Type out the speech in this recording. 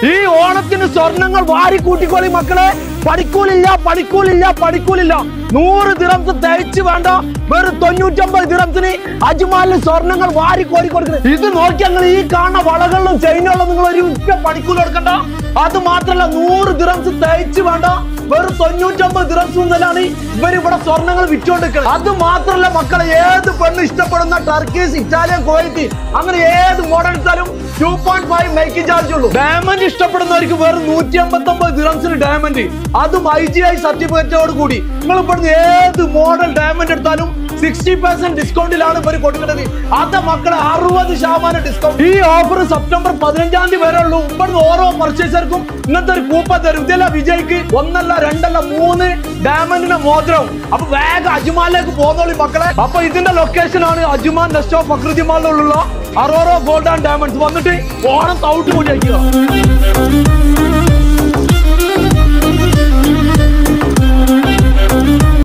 ഈ ഓണത്തിന് സ്വർണങ്ങൾ വാരി കൂട്ടിക്കോളി മക്കളെ. പഠിക്കൂലില്ല 100 ദിറംസ് തയ്ച്ച് വേണ്ട, വെറും 99 ദിറംസിന് അജ്മാലിന് സ്വർണങ്ങൾ വാരി കോരി കൊടുക്കുന്നത്. ഇത് നോക്കി ഞങ്ങൾ ഈ കാണുന്ന വളകളിലും ചെയിനുകളിലും നിങ്ങൾ ഒരു പഠിക്കൂലി കൊടുക്കണ്ട. അത് മാത്രല്ല 100 ദിറംസ് തയ്ച്ച് വേണ്ട, വെറും 99 ദിറംസ് മുതലാണ് ഇവരിവിടെ സ്വർണങ്ങൾ വിറ്റുകൊണ്ടിരിക്കുന്നത്. അത് മാത്രല്ല മക്കളെ, ഏത് പെണ്ണ് ഇഷ്ടപ്പെടുന്ന ടർക്കീസ്, ഇറ്റാലിയൻ, കുവൈറ്റ് അങ്ങനെ ഏത് മോഡൽ എടുത്താലും 2.5 മേക്കിംഗ് ചാർജ് ഉള്ളൂ. ഡയമണ്ട് ഇഷ്ടപ്പെടുന്നവർക്ക് വെറും 189 ദിറംസിന് ഡയമണ്ട്, അതും IGI സർട്ടിഫിക്കറ്റോട് കൂടി. നിങ്ങൾ ഇവിടുന്ന് ഏത് മോഡൽ ഡയമണ്ട് എടുത്താലും 60% ഡിസ്കൗണ്ടിലാണ് ഇവർ കൊടുക്കുന്നത്. അത് മക്കളെ 60% ഡിസ്കൗണ്ട്. ഈ ഓഫർ സെപ്റ്റംബർ 15 വരെ ഉള്ളൂ. ഇവിടുന്ന് ഓരോ പർച്ചേസർക്കും ഇന്നത്തെ ഒരു കൂപ്പൺ തരും. ഇതല്ല വിജയ്ക്ക് 1 അല്ല 2 അല്ല 3 ഡയമണ്ടിന്റെ മോതിരം. അപ്പൊ വേഗം അജ്മാലിലേക്ക് പോകുന്നോളി മക്കളെ. അപ്പൊ ഇതിന്റെ ലൊക്കേഷൻ ആണ് അജ്മാൻ നെസ്റ്റോ ഫക്രുദ്ദീൻ മാളിലുള്ള അറോറോ ഗോൾഡ് ആൻഡ് ഡയമണ്ട്സ്. വന്നിട്ട് ഓണം ഔട്ട് കൂടി അയക്കുക.